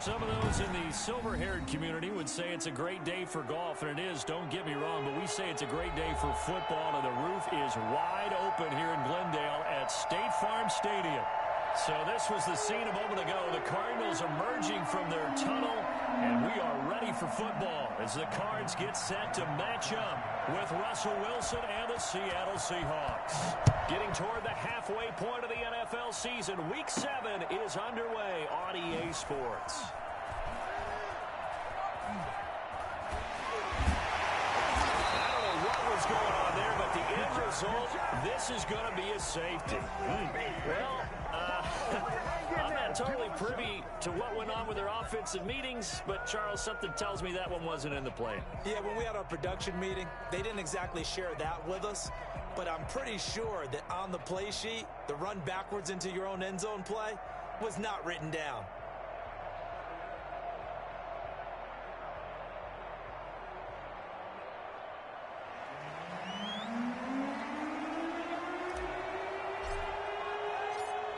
Some of those in the silver-haired community would say it's a great day for golf, and it is, don't get me wrong, but we say it's a great day for football, and the roof is wide open here in Glendale at State Farm Stadium. So this was the scene a moment ago. The Cardinals emerging from their tunnel, and we are ready for football as the Cards get set to match up with Russell Wilson and the Seattle Seahawks. Getting toward the halfway point of the NFL season, Week 7 is underway on EA Sports. I don't know what was going on there, but the end result, this is going to be a safety. Well, I'm not totally privy to what went on with their offensive meetings, but, Charles, something tells me that one wasn't in the play. Yeah, when we had our production meeting, they didn't exactly share that with us, but I'm pretty sure that on the play sheet, the run backwards into your own end zone play was not written down.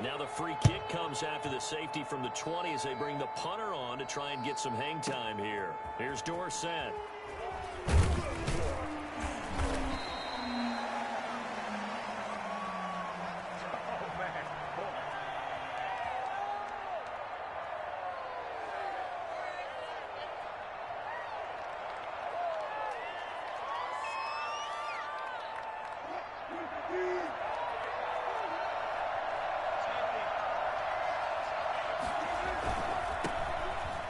Now the free kick comes after the safety from the 20 as they bring the punter on to try and get some hang time here. Here's Dorsett.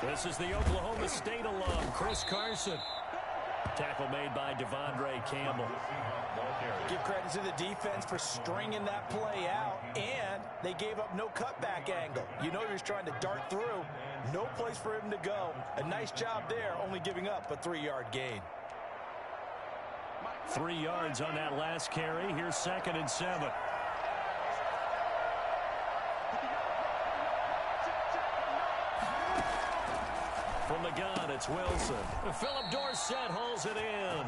This is the Oklahoma State alum, Chris Carson. Tackle made by Devondre Campbell. Give credit to the defense for stringing that play out, and they gave up no cutback angle. You know he was trying to dart through. No place for him to go. A nice job there, only giving up a 3-yard gain. 3 yards on that last carry. Here's 2nd and 7. From the gun, it's Wilson. Philip Dorsett hauls it in.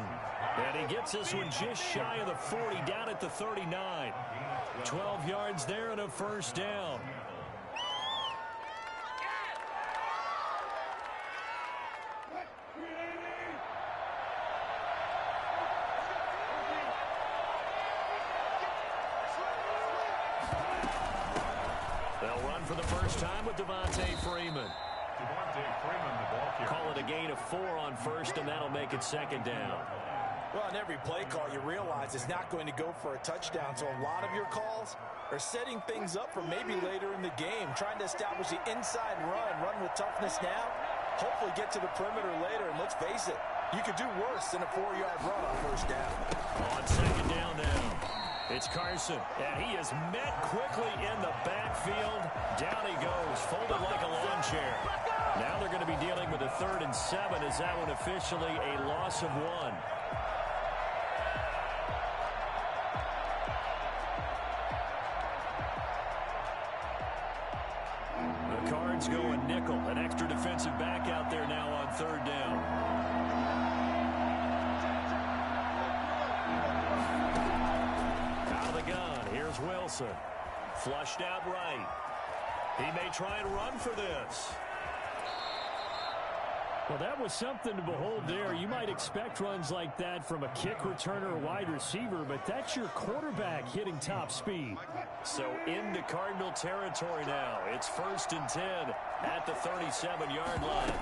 And he gets this one just shy of the 40, down at the 39. 12 yards there and a first down. They'll run for the first time with Devontae Freeman. Call it a gain of 4 on first, and that'll make it 2nd down. Well, on every play call, you realize it's not going to go for a touchdown, so a lot of your calls are setting things up for maybe later in the game, trying to establish the inside run with toughness now, hopefully get to the perimeter later, and let's face it, you could do worse than a 4-yard run on first down. On 2nd down now, it's Carson, and he is met quickly in the backfield. Down he goes, folded like a lawn chair. Now they're going to be dealing with a 3rd and 7 as that one officially a loss of 1. The Cards go a nickel, an extra defensive back out there now on 3rd down. Out of the gun, here's Wilson. Flushed out right. He may try and run for this. Well, that was something to behold there. You might expect runs like that from a kick returner or wide receiver, but that's your quarterback hitting top speed. So into Cardinal territory now. It's 1st and 10 at the 37-yard line.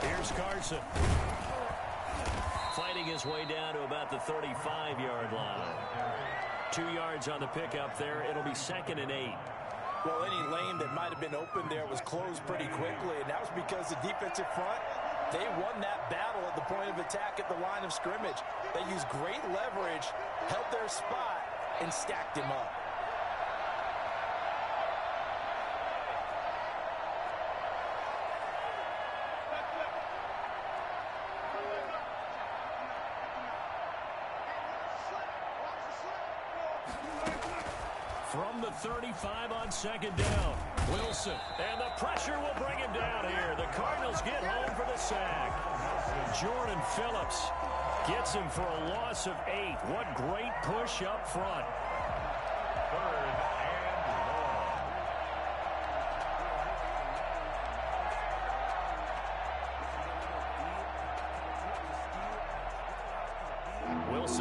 Here's Carson. Fighting his way down to about the 35-yard line. 2 yards on the pickup there. It'll be 2nd and 8. Well, any lane that might have been open there was closed pretty quickly, and that was because the defensive front, they won that battle at the point of attack at the line of scrimmage. They used great leverage, held their spot, and stacked him up. From the 35 on 2nd down, Wilson, and the pressure will bring him down here. The Cardinals get home for the sack. Jordan Phillips gets him for a loss of 8. What great push up front. 3rd and long.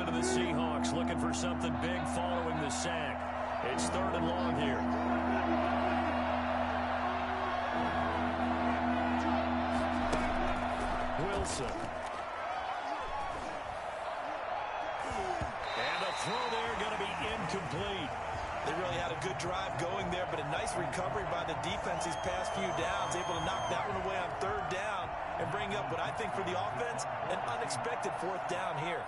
into the Seahawks, looking for something big following the sack. It's 3rd and long here. Wilson. And a throw there going to be incomplete. They really had a good drive going there, but a nice recovery by the defense these past few downs, able to knock that one away on 3rd down and bring up what I think for the offense, an unexpected 4th down here.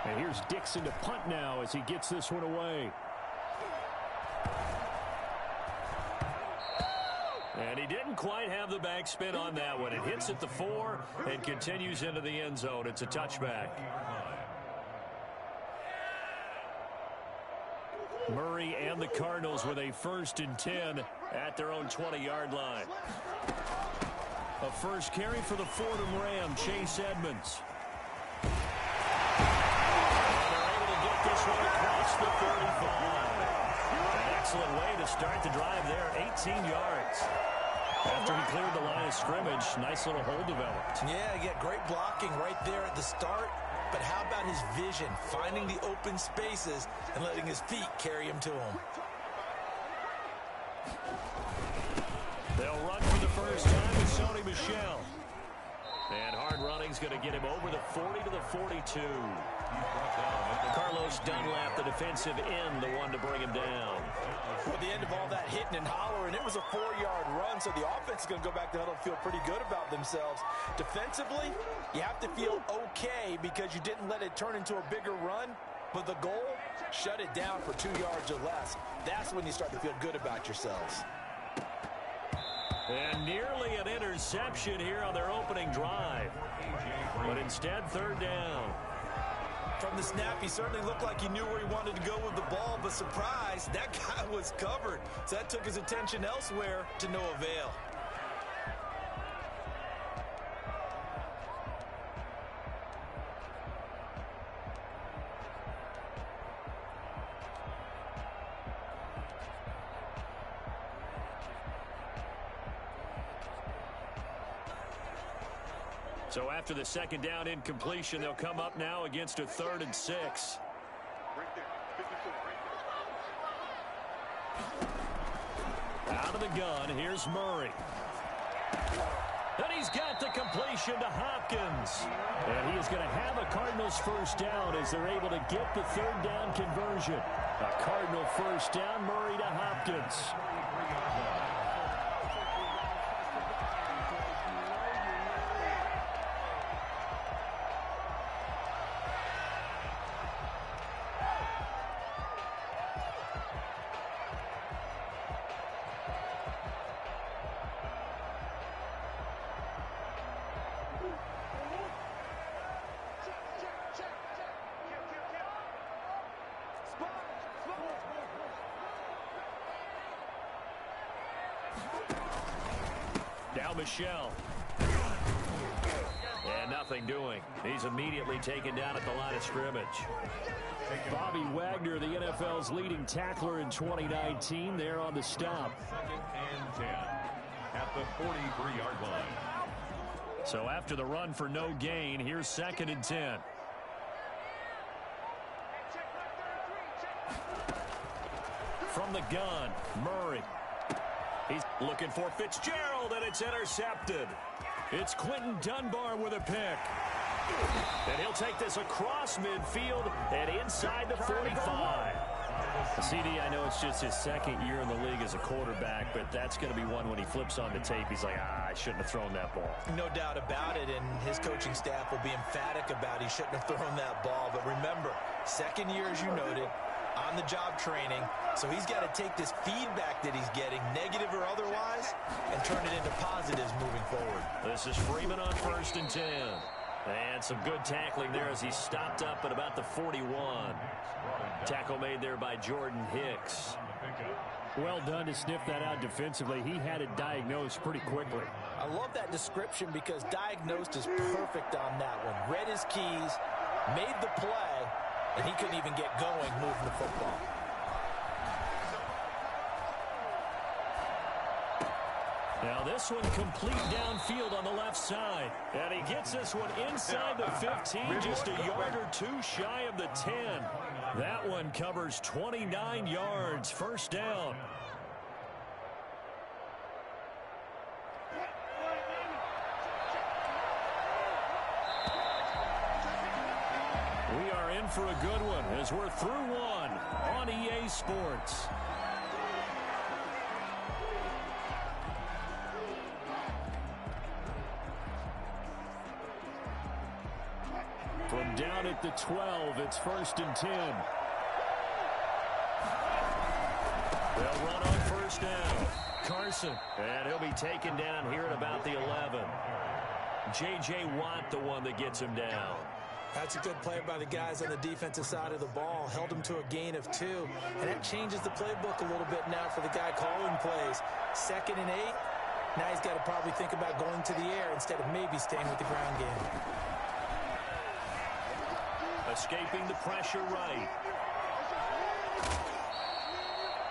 And here's Dixon to punt now as he gets this one away. And he didn't quite have the backspin on that one. It hits at the 4 and continues into the end zone. It's a touchback. Murray and the Cardinals with a 1st and 10 at their own 20-yard line. A first carry for the Fordham Ram, Chase Edmonds. And they're able to get this one across the 35. An excellent way to start the drive there, 18 yards. After he cleared the line of scrimmage, nice little hole developed. Yeah, great blocking right there at the start. But how about his vision, finding the open spaces and letting his feet carry him to him? They'll run for the first time with Sony Michel. And hard running's going to get him over the 40 to the 42. Carlos Dunlap, the defensive end, the one to bring him down. Well, the end of all that hitting and hollering, it was a 4-yard run, so the offense is going to go back to the huddle and feel pretty good about themselves. Defensively, you have to feel okay because you didn't let it turn into a bigger run, but the goal, shut it down for 2 yards or less. That's when you start to feel good about yourselves. And nearly an interception here on their opening drive. But instead, 3rd down. From the snap, he certainly looked like he knew where he wanted to go with the ball, but surprise, that guy was covered. So that took his attention elsewhere to no avail. So after the 2nd down incompletion, they'll come up now against a 3rd and 6. Out of the gun, here's Murray. And he's got the completion to Hopkins. And he is going to have a Cardinals 1st down as they're able to get the 3rd down conversion. A Cardinal 1st down, Murray to Hopkins. Now Michel. And nothing doing. He's immediately taken down at the line of scrimmage. Bobby Wagner, the NFL's leading tackler in 2019, there on the stop. 2nd and 10 at the 43-yard line. So after the run for no gain, here's 2nd and 10. From the gun, Murray. He's looking for Fitzgerald, and it's intercepted. It's Quentin Dunbar with a pick. And he'll take this across midfield and inside the 45. CD, I know it's just his 2nd year in the league as a quarterback, but that's going to be one when he flips on the tape. He's like, I shouldn't have thrown that ball. No doubt about it, and his coaching staff will be emphatic about he shouldn't have thrown that ball. But remember, 2nd year, as you noted, on-the-job training, so he's got to take this feedback that he's getting, negative or otherwise, and turn it into positives moving forward. This is Freeman on 1st and 10. And some good tackling there as he stopped up at about the 41. Tackle made there by Jordan Hicks. Well done to sniff that out defensively. He had it diagnosed pretty quickly. I love that description because diagnosed is perfect on that one. Read his keys, made the play, and he couldn't even get going moving the football. Now this one complete downfield on the left side. And he gets this one inside the 15, just a yard or two shy of the 10. That one covers 29 yards, first down. We are in for a good one as we're through one on EA Sports. From down at the 12, it's 1st and 10. They'll run on first down. Carson, and he'll be taken down here at about the 11. J.J. Watt, the one that gets him down. That's a good play by the guys on the defensive side of the ball. Held him to a gain of 2. And that changes the playbook a little bit now for the guy calling plays. 2nd and 8. Now he's got to probably think about going to the air instead of maybe staying with the ground game. Escaping the pressure right.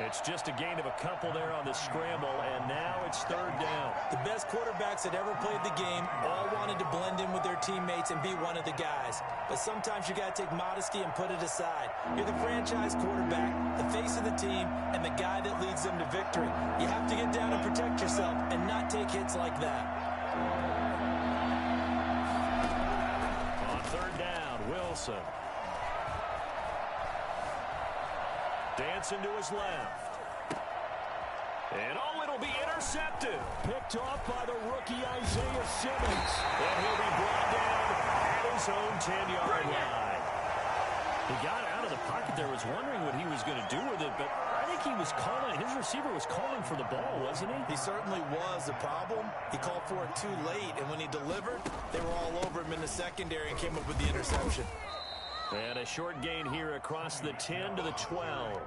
It's just a gain of a couple there on the scramble, and now it's 3rd down. The best quarterbacks that ever played the game all wanted to blend in with their teammates and be one of the guys. But sometimes you got to take modesty and put it aside. You're the franchise quarterback, the face of the team, and the guy that leads them to victory. You have to get down and protect yourself and not take hits like that. On 3rd down, Wilson. Dancing to his left. And it'll be intercepted. Picked off by the rookie Isaiah Simmons. And he'll be brought down at his own 10-yard line. He got out of the pocket there, was wondering what he was going to do with it, but I think he was calling, his receiver was calling for the ball, wasn't he? He certainly was. The problem, he called for it too late, and when he delivered, they were all over him in the secondary and came up with the interception. And a short gain here across the 10 to the 12.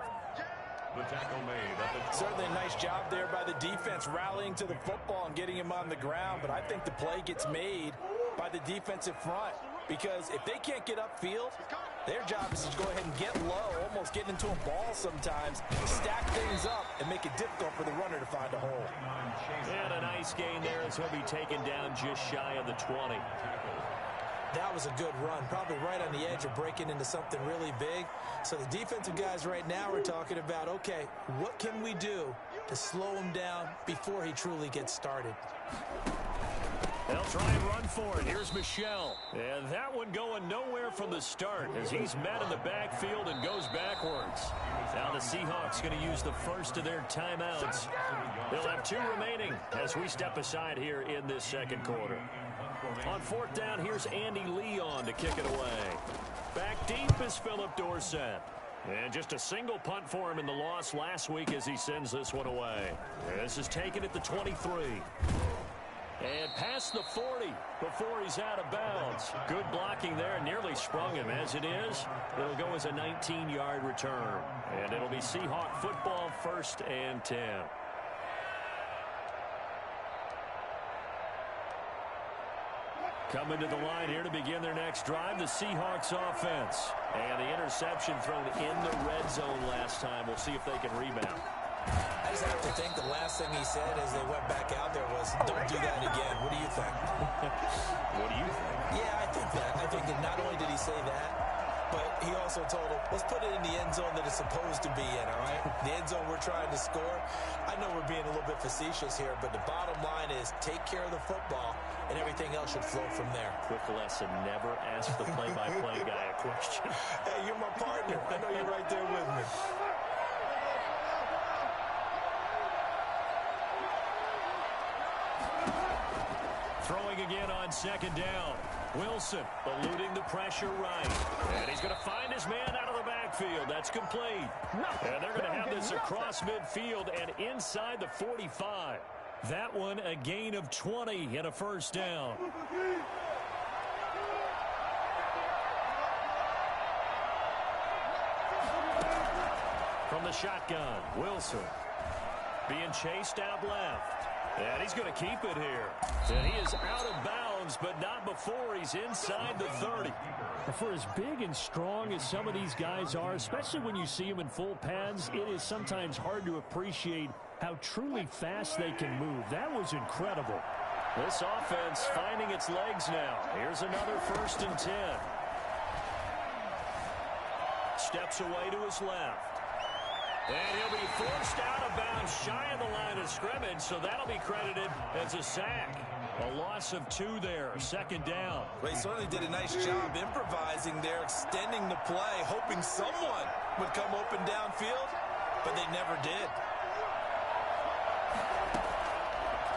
The tackle made at the Certainly a nice job there by the defense rallying to the football and getting him on the ground, but I think the play gets made by the defensive front because if they can't get upfield, their job is to go ahead and get low, almost get into a ball sometimes, stack things up, and make it difficult for the runner to find a hole. And a nice gain there as he'll be taken down just shy of the 20. That was a good run, probably right on the edge of breaking into something really big. So the defensive guys right now are talking about, okay, what can we do to slow him down before he truly gets started? They'll try and run for it. Here's Michel. And that one going nowhere from the start as he's met in the backfield and goes backwards. Now the Seahawks going to use the first of their timeouts. They'll have 2 remaining as we step aside here in this 2nd quarter. On 4th down, here's Andy Leon to kick it away. Back deep is Philip Dorsett. And just a single punt for him in the loss last week as he sends this one away. This is taken at the 23. And past the 40 before he's out of bounds. Good blocking there, nearly sprung him. As it is, it'll go as a 19-yard return. And it'll be Seahawk football, 1st and 10. Coming to the line here to begin their next drive, the Seahawks offense. And the interception thrown in the red zone last time. We'll see if they can rebound. I just have to think the last thing he said as they went back out there was, don't do that again. What do you think? What do you think? Yeah, I think that. I think that not only did he say that, but he also told him, let's put it in the end zone that it's supposed to be in, all right? The end zone we're trying to score. I know we're being a little bit facetious here, but the bottom line is take care of the football, and everything else should flow from there. Quick lesson, never ask the play-by-play guy a question. Hey, you're my partner. I know you're right there with me. Throwing again on 2nd down. Wilson eluding the pressure right. And he's going to find his man out of the backfield. That's complete. And they're going to have this across midfield and inside the 45. That one a gain of 20 and a 1st down. From the shotgun, Wilson being chased out left. And he's going to keep it here. And he is out of bounds, but not before he's inside the 30. For as big and strong as some of these guys are, especially when you see them in full pads, it is sometimes hard to appreciate how truly fast they can move. That was incredible. This offense finding its legs now. Here's another 1st and 10. Steps away to his left. And he'll be forced out of bounds shy of the line of scrimmage, so that'll be credited as a sack. A loss of 2 there, 2nd down. Well, he certainly did a nice job improvising there, extending the play, hoping someone would come open downfield, but they never did.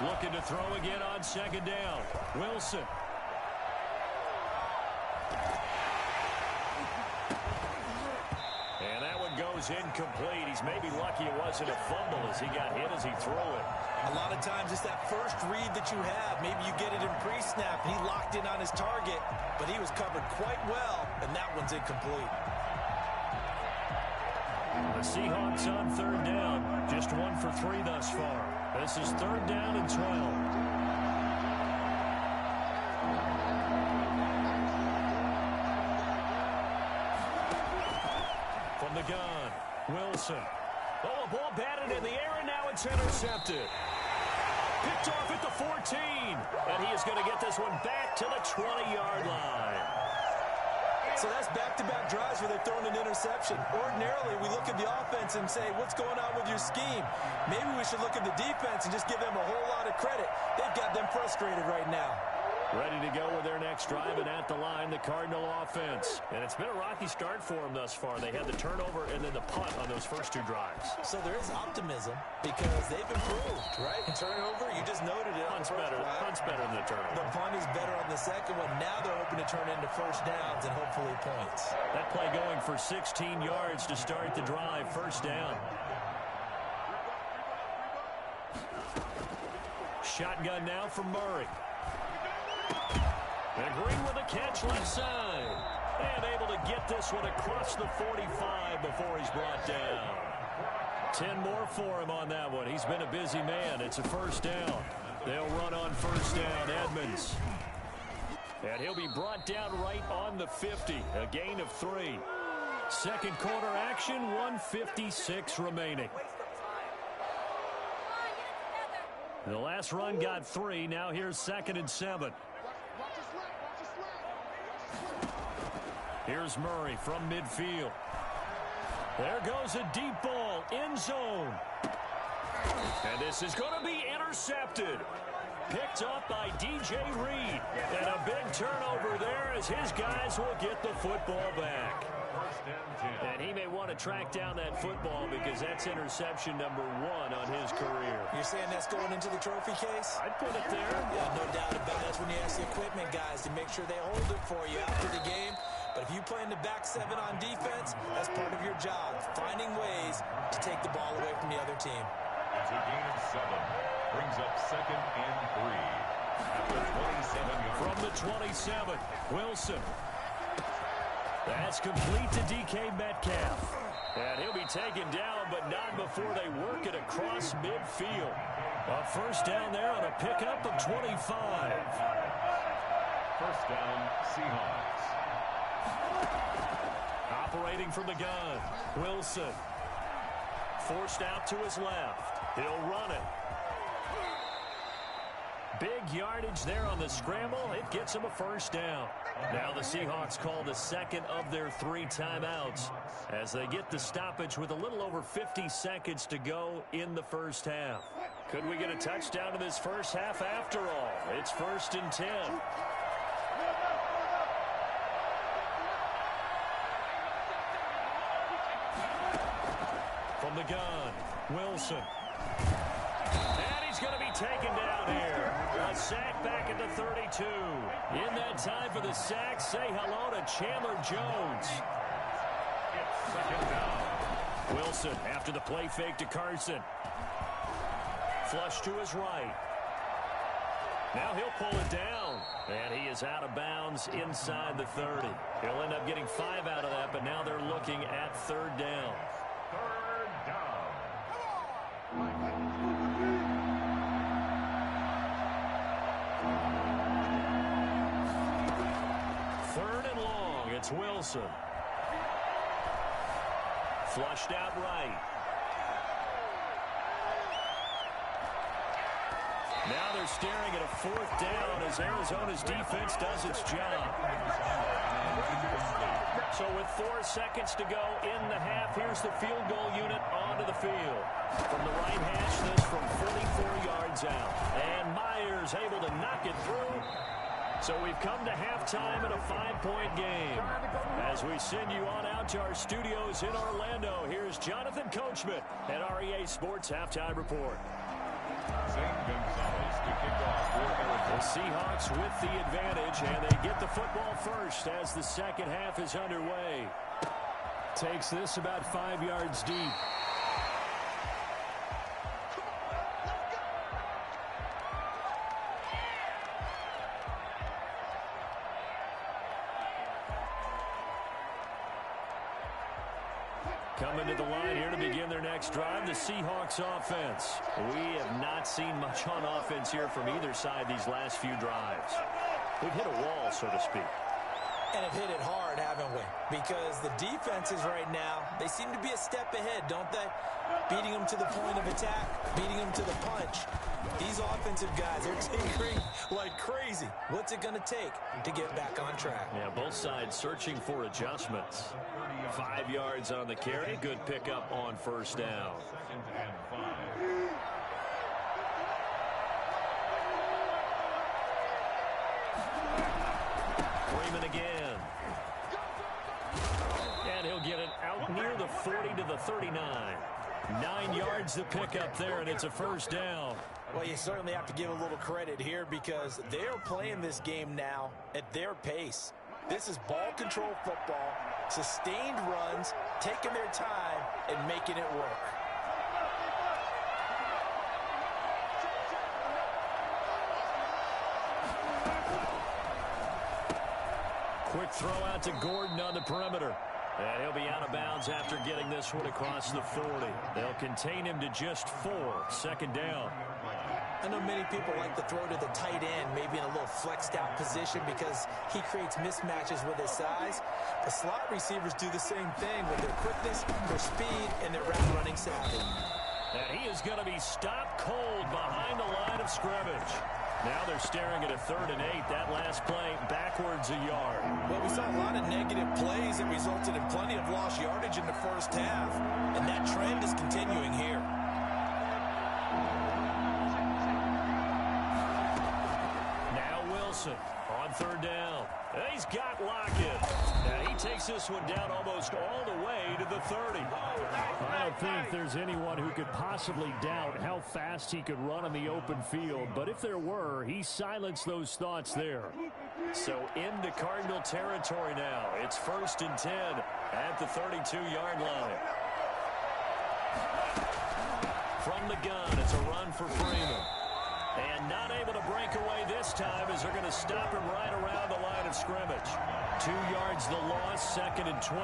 Looking to throw again on 2nd down. Wilson. And that one goes incomplete. He's maybe lucky it wasn't a fumble as he got hit as he threw it. A lot of times it's that first read that you have. Maybe you get it in pre-snap. He locked in on his target, but he was covered quite well, and that one's incomplete. The Seahawks on 3rd down. Just 1 for 3 thus far. This is 3rd down and 12. From the gun, Wilson. Oh, a ball batted in the air, and now it's intercepted. Picked off at the 14. And he is going to get this one back to the 20-yard line. So that's back-to-back drives where they're throwing an interception. Ordinarily, we look at the offense and say, what's going on with your scheme? Maybe we should look at the defense and just give them a whole lot of credit. They've got them frustrated right now. Ready to go with their next drive, and at the line, the Cardinal offense. And it's been a rocky start for them thus far. They had the turnover and then the punt on those first 2 drives. So there is optimism because they've improved, right? Turnover, you just noted it. Punt's better than the turnover. The punt is better on the second one. Now they're hoping to turn into 1st downs and hopefully points. That play going for 16 yards to start the drive. 1st down. Shotgun now from Murray. And Green with a catch left side. And able to get this one across the 45 before he's brought down. 10 more for him on that one. He's been a busy man. It's a 1st down. They'll run on 1st down. Edmonds. And he'll be brought down right on the 50. A gain of 3. 2nd quarter action, 1:56 remaining. The last run got 3. Now here's 2nd and 7. Here's Murray from midfield. There goes a deep ball, end zone. And this is going to be intercepted. Picked up by DJ Reed. And a big turnover there as his guys will get the football back. And he may want to track down that football because that's interception number 1 on his career. You're saying that's going into the trophy case? I'd put it there. Yeah, no doubt about it. That's when you ask the equipment guys to make sure they hold it for you after the game. But if you play in the back 7 on defense, that's part of your job, finding ways to take the ball away from the other team. It's a gain of 7. Brings up 2nd and 3. At the 27-yard. From the 27, Wilson. That's complete to DK Metcalf. And he'll be taken down, but not before they work it across midfield. A 1st down there on a pickup of 25. 1st down, Seahawks. Operating from the gun, Wilson. Forced out to his left. He'll run it. Big yardage there on the scramble. It gets him a 1st down. Now the Seahawks call the 2nd of their 3 timeouts as they get the stoppage with a little over 50 seconds to go in the 1st half. Could we get a touchdown in this 1st half after all? It's 1st and 10. From the gun, Wilson. And he's going to be taken down here. A sack back at the 32. In that time for the sack, say hello to Chandler Jones. It's 2nd down. Wilson after the play fake to Carson. Flush to his right. Now he'll pull it down. And he is out of bounds inside the 30. He'll end up getting 5 out of that, but now they're looking at 3rd down. 3rd down. 3rd and long. It's Wilson. Flushed out right. Now they're staring at a fourth down as Arizona's defense does its job. So with 4 seconds to go in the half, here's the field goal unit onto the field. From the right hash, this from 44 yards out. And Myers able to knock it through. So we've come to halftime in a 5-point game. As we send you on out to our studios in Orlando, here's Jonathan Coachman at REA Sports Halftime Report. The Seahawks with the advantage, and they get the football first as the second half is underway. Takes this about 5 yards deep. Coming to the line here to begin their next drive, the Seahawks offense. We have not seen much on offense here from either side these last few drives. We've hit a wall, so to speak. And have hit it hard, haven't we? Because the defenses right now, they seem to be a step ahead, don't they? Beating them to the point of attack, beating them to the punch. These offensive guys are tinkering like crazy. What's it going to take to get back on track? Yeah, both sides searching for adjustments. 5 yards on the carry. Good pickup on first down. Freeman again. And he'll get it out near the 40 to the 39. 9 yards to pick up there, and it's a first down. Well, you certainly have to give a little credit here because they're playing this game now at their pace. This is ball control football, sustained runs, taking their time and making it work. Quick throw out to Gordon on the perimeter. And he'll be out of bounds after getting this one across the 40. They'll contain him to just 4. Second down. I know many people like to throw to the tight end, maybe in a little flexed out position because he creates mismatches with his size. The slot receivers do the same thing with their quickness, their speed, and their route running savvy. And he is going to be stopped cold behind the line of scrimmage. Now they're staring at a 3rd and 8. That last play backwards a yard. Well, we saw a lot of negative plays that resulted in plenty of lost yardage in the first half. And that trend is continuing here. Now Wilson on 3rd down. He's got Lockett. Now he takes this one down almost all the way to the 30. I don't think there's anyone who could possibly doubt how fast he could run on the open field. But if there were, he silenced those thoughts there. So into Cardinal territory now. It's 1st and 10 at the 32-yard line. From the gun, it's a run for Freeman. And not able to break away this time as they're going to stop him right around the line of scrimmage. 2 yards the loss, 2nd and 12.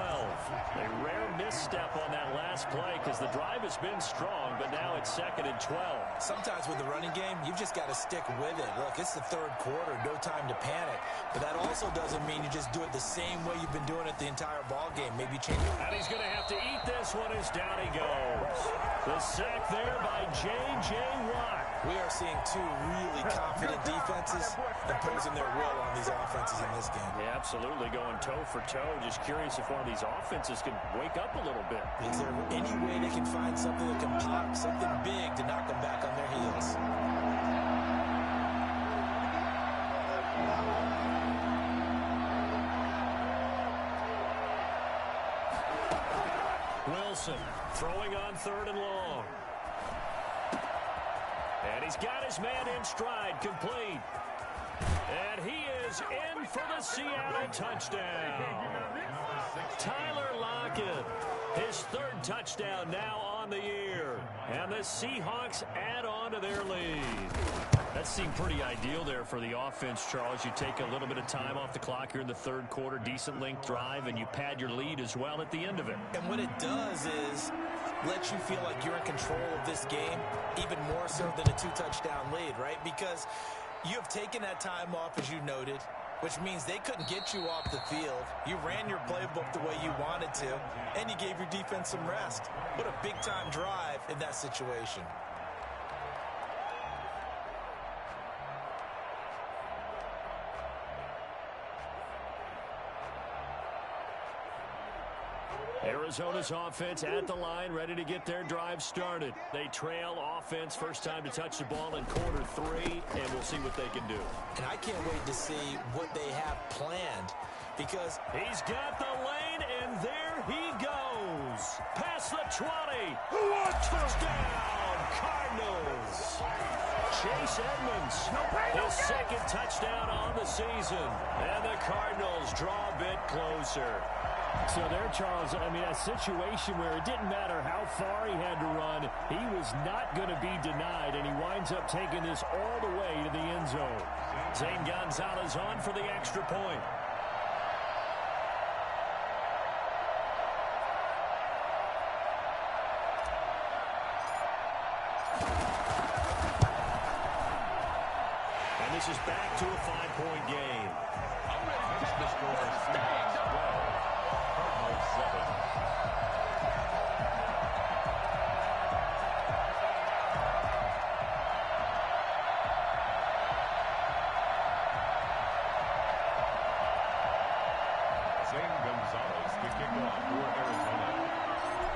A rare misstep on that last play because the drive has been strong, but now it's 2nd and 12. Sometimes with the running game, you've just got to stick with it. Look, it's the 3rd quarter, no time to panic. But that also doesn't mean you just do it the same way you've been doing it the entire ball game. Maybe change it. And he's going to have to eat this one as down he goes. The sack there by J.J. Watt. We are seeing 2 really confident defenses imposing their will on these offenses in this game. Yeah, absolutely, going toe for toe. Just curious if one of these offenses can wake up a little bit. Is there any way they can find something that can pop, something big to knock them back on their heels? Wilson throwing on 3rd and long. And he's got his man in stride, complete. And he is in for the Seattle touchdown. Tyler Lockett, his 3rd touchdown now on the year. And the Seahawks add on to their lead. That seemed pretty ideal there for the offense, Charles. You take a little bit of time off the clock here in the 3rd quarter, decent length drive, and you pad your lead as well at the end of it. And what it does is let you feel like you're in control of this game, even more so than a 2-touchdown lead, right? Because you have taken that time off, as you noted, which means they couldn't get you off the field. You ran your playbook the way you wanted to, and you gave your defense some rest. What a big-time drive in that situation. Arizona's offense at the line, ready to get their drive started. They trail offense, first time to touch the ball in quarter 3, and we'll see what they can do. And I can't wait to see what they have planned, because he's got the lane, and there he goes. Past the 20. Touchdown, Cardinals. Chase Edmonds, his second touchdown on the season. And the Cardinals draw a bit closer. So there, Charles, I mean, a situation where it didn't matter how far he had to run, he was not going to be denied, and he winds up taking this all the way to the end zone. Zane Gonzalez on for the extra point. And this is back to a 5-point game. The score is 12. Cardinals 7. Zane Gonzalez to kick off for Arizona.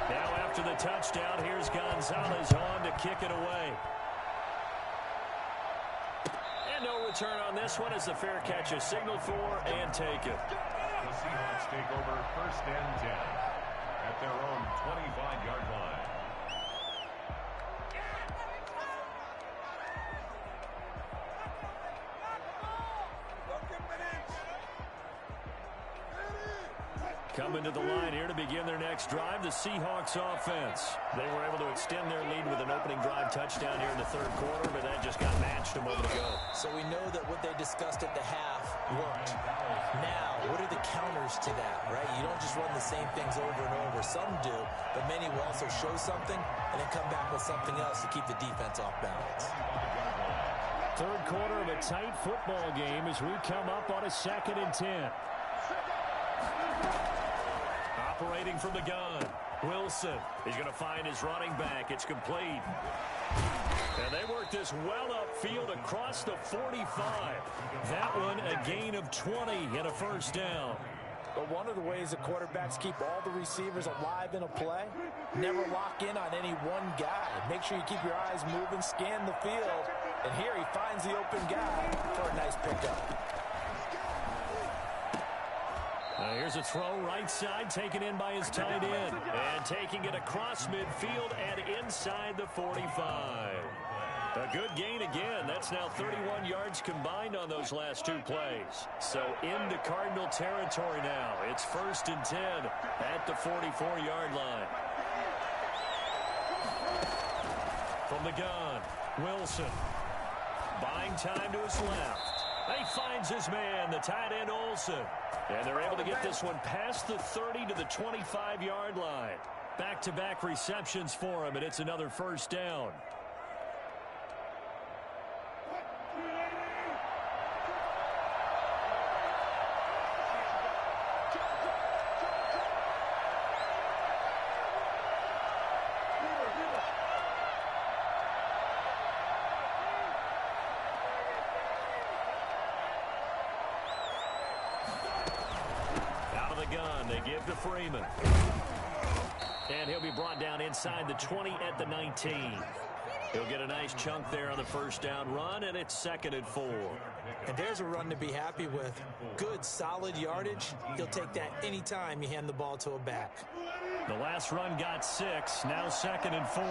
Now after the touchdown, here's Gonzalez on to kick it away. And no return on this one as the fair catch is signaled for and taken. The Seahawks take over first and 10 at their own 25-yard line. Coming to the line here to begin their next drive, the Seahawks offense. They were able to extend their lead with an opening drive touchdown here in the third quarter, but that just got matched a moment ago. So we know that what they discussed at the half worked. Now, what are the counters to that, right? You don't just run the same things over and over. Some do, but many will also show something and then come back with something else to keep the defense off balance. Third quarter of a tight football game as we come up on a 2nd and 10. Operating from the gun, Wilson. He's going to find his running back. It's complete. And they work this well upfield across the 45. That one a gain of 20 and a first down. But one of the ways the quarterbacks keep all the receivers alive in a play, never lock in on any one guy. Make sure you keep your eyes moving, scan the field. And here he finds the open guy for a nice pickup. Here's a throw right side taken in by his tight end. And taking it across midfield and inside the 45. A good gain again. That's now 31 yards combined on those last 2 plays. So into Cardinal territory now. It's 1st and 10 at the 44-yard line. From the gun, Wilson. Buying time to his left. He finds his man, the tight end Olsen. And they're able to get this one past the 30 to the 25-yard line. Back-to-back receptions for him, and it's another first down. Gun they give to Freeman. And he'll be brought down inside the 20 at the 19. He'll get a nice chunk there on the first down run, and it's 2nd and 4. And there's a run to be happy with. Good, solid yardage. He'll take that anytime you hand the ball to a back. The last run got 6, now 2nd and 4.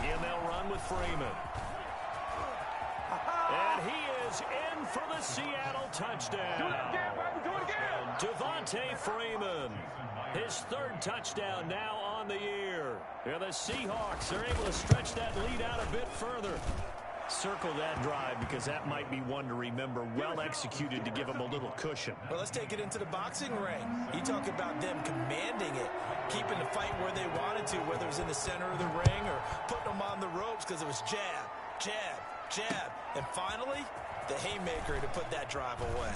Again, they'll run with Freeman. And he is in for the Seattle touchdown. Do it again, baby. Do it again. Devontae Freeman. His 3rd touchdown now on the year. And the Seahawks are able to stretch that lead out a bit further. Circle that drive because that might be one to remember. Well executed to give them a little cushion. Well, let's take it into the boxing ring. You talk about them commanding it, keeping the fight where they wanted to, whether it was in the center of the ring or putting them on the ropes because it was jab, jab, jab. And finally, the haymaker to put that drive away.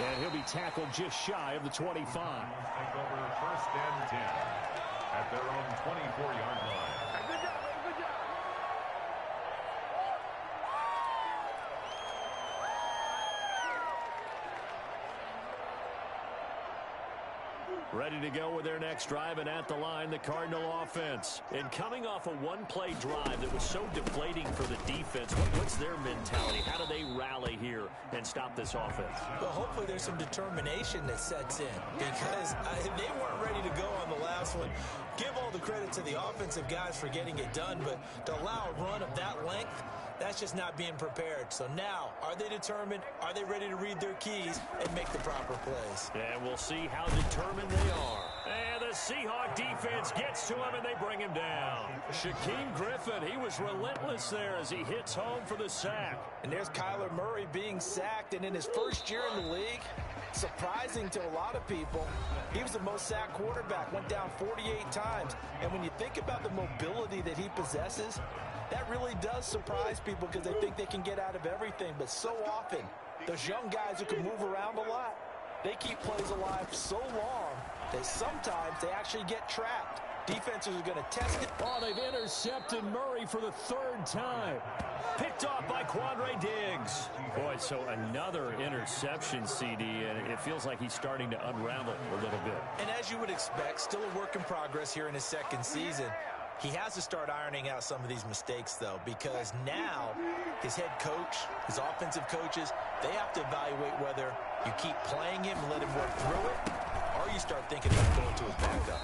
And he'll be tackled just shy of the 25. Take over 1st and 10 at their own 24-yard line. Good job, man. Good job. Ready to go with their next drive, and at the line, the Cardinal offense. And coming off a one-play drive that was so deflating for the defense, what's their mentality? How do they rally here and stop this offense? Well, hopefully there's some determination that sets in, because they weren't ready to go on the last one. Give all the credit to the offensive guys for getting it done, but to allow a run of that length, that's just not being prepared. So now, are they determined? Are they ready to read their keys and make the proper plays? And we'll see how determined they are. And the Seahawk defense gets to him, and they bring him down. Shaquem Griffin, he was relentless there as he hits home for the sack. And there's Kyler Murray being sacked, and in his first year in the league, surprising to a lot of people, he was the most sacked quarterback, went down 48 times. And when you think about the mobility that he possesses, that really does surprise people because they think they can get out of everything. But so often, those young guys who can move around a lot, they keep plays alive so long that sometimes they actually get trapped. Defenses are going to test it. Oh, they've intercepted Murray for the third time. Picked off by Quandre Diggs. Boy, so another interception, CD, and it feels like he's starting to unravel a little bit. And as you would expect, still a work in progress here in his second season. He has to start ironing out some of these mistakes, though, because now his head coach, his offensive coaches, they have to evaluate whether you keep playing him and let him work through it, or you start thinking about going to his backup.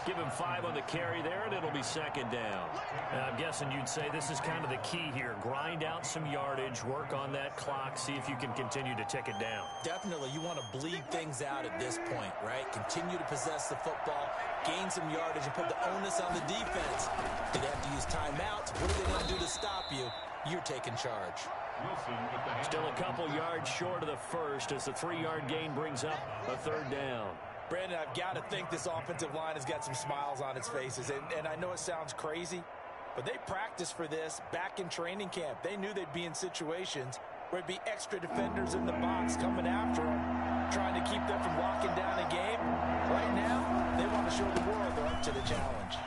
Give him 5 on the carry there, and it'll be second down. And I'm guessing you'd say this is kind of the key here. Grind out some yardage, work on that clock, see if you can continue to tick it down. Definitely, you want to bleed things out at this point, right? Continue to possess the football, gain some yardage, and put the onus on the defense. Do they have to use timeouts? What are they going to do to stop you? You're taking charge. Still a couple yards short of the first as the 3-yard gain brings up a third down. Brandon, I've got to think this offensive line has got some smiles on its faces. And I know it sounds crazy, but they practiced for this back in training camp. They knew they'd be in situations where it'd be extra defenders in the box coming after them, trying to keep them from locking down a game. Right now, they want to show the world they're up to the challenge.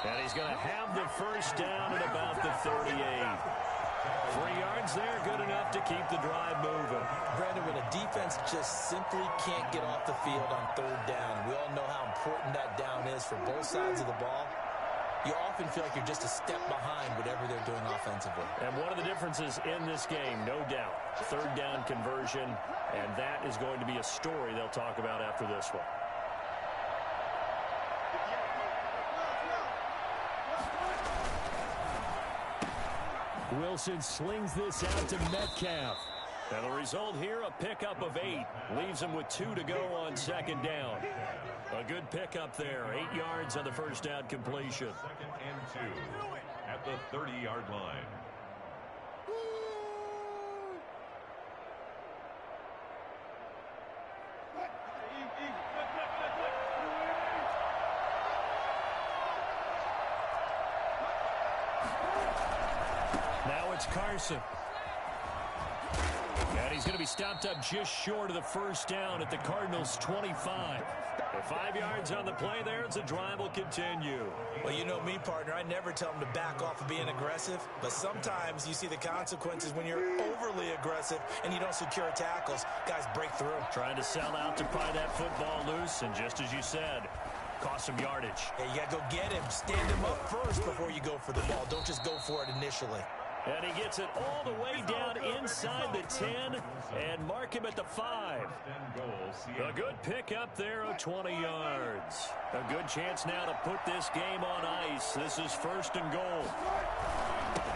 And he's going to have the first down at about the 38. 3 yards there, good enough to keep the drive moving. Brandon, when a defense just simply can't get off the field on third down, we all know how important that down is for both sides of the ball. You often feel like you're just a step behind whatever they're doing offensively. And one of the differences in this game, no doubt, third down conversion, and that is going to be a story they'll talk about after this one. Wilson slings this out to Metcalf. And the result here, a pickup of 8. Leaves him with 2 to go on second down. A good pickup there. 8 yards on the first down completion. 2nd and 2 at the 30-yard line. Now it's Carson. And he's going to be stopped up just short of the first down at the Cardinals' 25. The 5 yards on the play there as the drive will continue. Well, you know me, partner. I never tell them to back off of being aggressive, but sometimes you see the consequences when you're overly aggressive and you don't secure tackles. Guys break through. Trying to sell out to pry that football loose, and just as you said, cost some yardage. Yeah, you got to go get him. Stand him up first before you go for the ball. Don't just go for it initially. And he gets it all the way down inside the 10 and mark him at the 5. A good pickup there of 20 yards. A good chance now to put this game on ice. This is 1st and goal.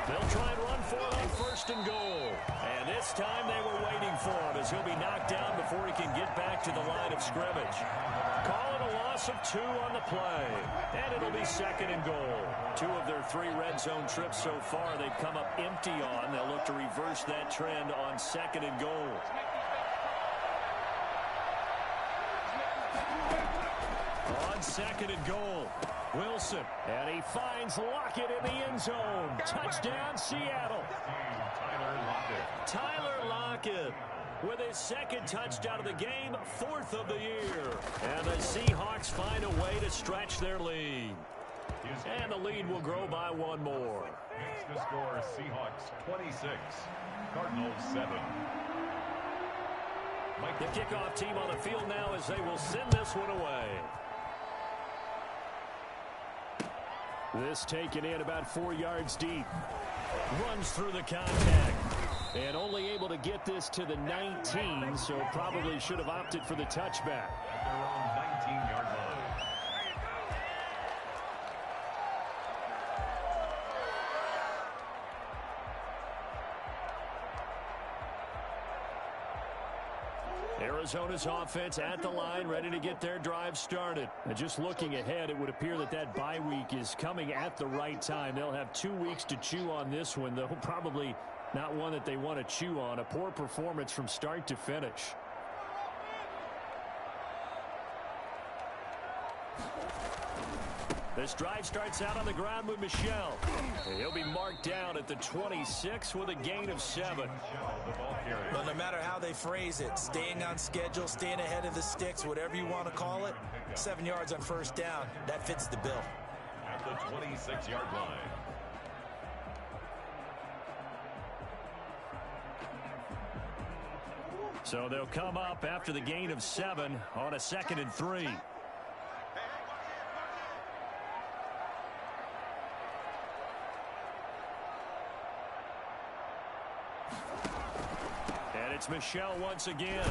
They'll try and run for it on 1st and goal. And this time they were waiting for him as he'll be knocked down before he can get back to the line of scrimmage. Call it a loss of 2 on the play. And it'll be 2nd and goal. 2 of their 3 red zone trips so far they've come up empty on. They'll look to reverse that trend on 2nd and goal. On 2nd and goal, Wilson. And he finds Lockett in the end zone. Touchdown, Seattle. Tyler Lockett with his 2nd touchdown of the game, 4th of the year. And the Seahawks find a way to stretch their lead. And the lead will grow by 1 more. It's the score, Seahawks 26, Cardinals 7. The kickoff team on the field now as they will send this one away. This taken in about 4 yards deep. Runs through the contact. And only able to get this to the 19, so probably should have opted for the touchback. At their own 19-yard line. Arizona's offense at the line, ready to get their drive started. And just looking ahead, it would appear that that bye week is coming at the right time. They'll have 2 weeks to chew on this one, though probably not one that they want to chew on. A poor performance from start to finish. This drive starts out on the ground with Michel. He'll be marked down at the 26 with a gain of 7. Well, no matter how they phrase it, staying on schedule, staying ahead of the sticks, whatever you want to call it, 7 yards on first down, that fits the bill. At the 26-yard line. So they'll come up after the gain of 7 on a 2nd and 3. And it's Michel once again.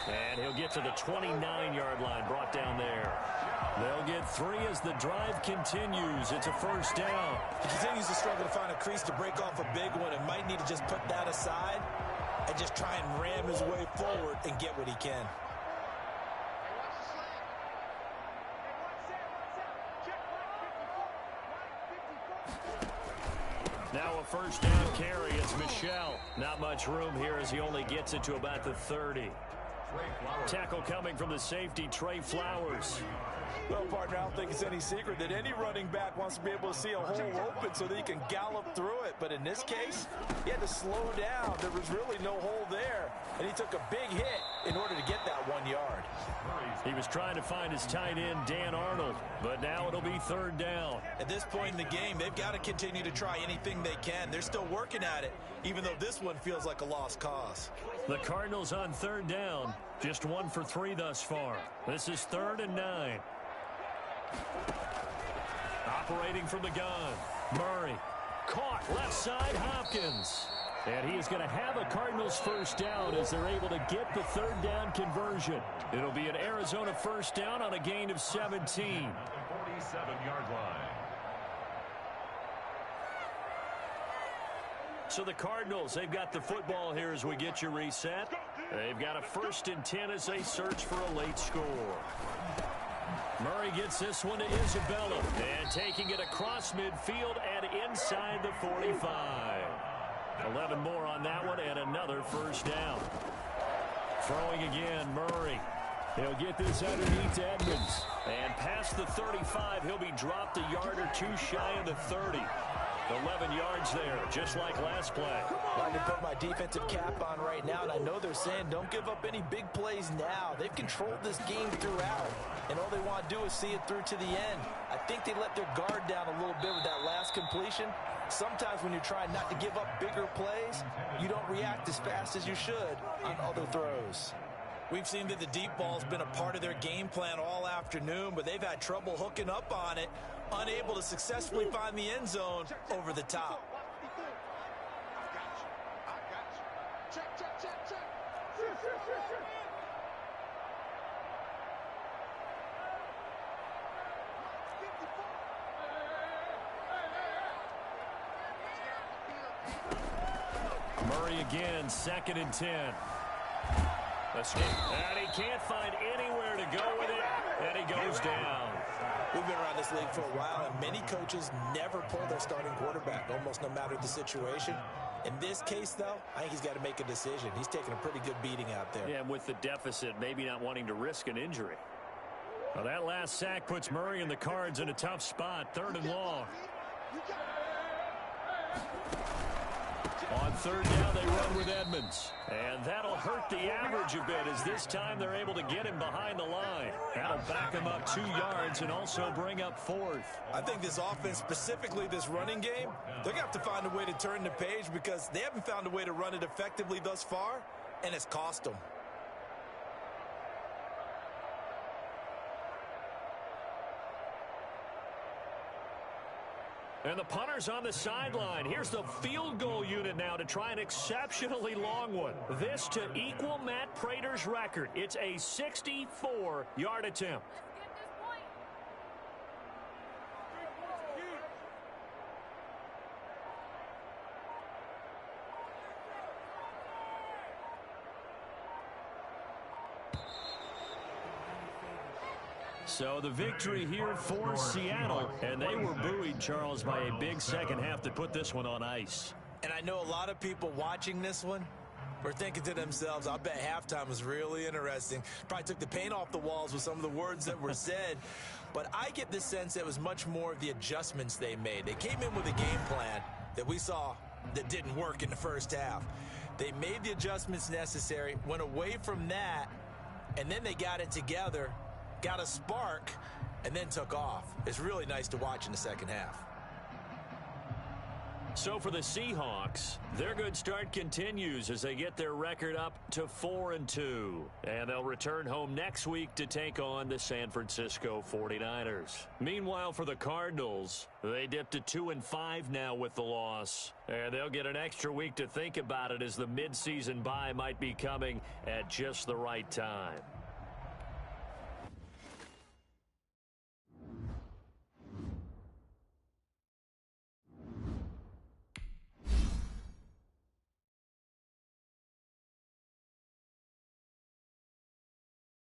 And he'll get to the 29-yard line, brought down there. They'll get 3 as the drive continues. It's a first down. He continues to struggle to find a crease to break off a big one and might need to just put that aside and just try and ram his way forward and get what he can. Now a first down carry. It's Michel. Not much room here as he only gets it to about the 30. Tackle coming from the safety, Trey Flowers. Well, partner, I don't think it's any secret that any running back wants to be able to see a hole open so that he can gallop through it. But in this case, he had to slow down. There was really no hole there. And he took a big hit in order to get that 1 yard. He was trying to find his tight end, Dan Arnold. But now it'll be third down. At this point in the game, they've got to continue to try anything they can. They're still working at it, even though this one feels like a lost cause. The Cardinals on third down. Just 1 for 3 thus far. This is 3rd and 9. Operating from the gun. Murray. Caught left side, Hopkins. And he is going to have a Cardinals first down as they're able to get the third down conversion. It'll be an Arizona first down on a gain of 17. At the 47-yard line. So the Cardinals, they've got the football here as we get you reset. They've got a 1st and 10 as they search for a late score. Murray gets this one to Isabella. And taking it across midfield and inside the 45. 11 more on that one and another first down. Throwing again, Murray. He'll get this underneath to Edmonds. And past the 35, he'll be dropped a yard or 2 shy of the 30. 11 yards there, just like last play. I can put my defensive cap on right now, and I know they're saying don't give up any big plays now. They've controlled this game throughout, and all they want to do is see it through to the end. I think they let their guard down a little bit with that last completion. Sometimes when you're trying not to give up bigger plays, you don't react as fast as you should on other throws. We've seen that the deep ball's been a part of their game plan all afternoon, but they've had trouble hooking up on it, unable to successfully find the end zone over the top. Murray again, 2nd and 10. And he can't find anywhere to go with it, and he goes down. We've been around this league for a while, and many coaches never pull their starting quarterback, almost no matter the situation. In this case, though, I think he's got to make a decision. He's taking a pretty good beating out there. Yeah, and with the deficit, maybe not wanting to risk an injury. Well, that last sack puts Murray and the Cards in a tough spot, 3rd and long. On 3rd down, they run with Edmonds. And that'll hurt the average a bit as this time they're able to get him behind the line. That'll back him up 2 yards and also bring up 4th. I think this offense, specifically this running game, they're going to have to find a way to turn the page because they haven't found a way to run it effectively thus far, and it's cost them. And the punter's on the sideline. Here's the field goal unit now to try an exceptionally long one. This to equal Matt Prater's record. It's a 64-yard attempt. So the victory here for Seattle, and they were buoyed, Charles, by a big second half that put this one on ice. And I know a lot of people watching this one were thinking to themselves, I bet halftime was really interesting. Probably took the paint off the walls with some of the words that were said. But I get the sense it was much more of the adjustments they made. They came in with a game plan that we saw that didn't work in the first half. They made the adjustments necessary, went away from that, and then they got it together, got a spark, and then took off. It's really nice to watch in the second half. So for the Seahawks, their good start continues as they get their record up to 4-2. And they'll return home next week to take on the San Francisco 49ers. Meanwhile, for the Cardinals, they dipped to 2-5 now with the loss. And they'll get an extra week to think about it as the midseason bye might be coming at just the right time.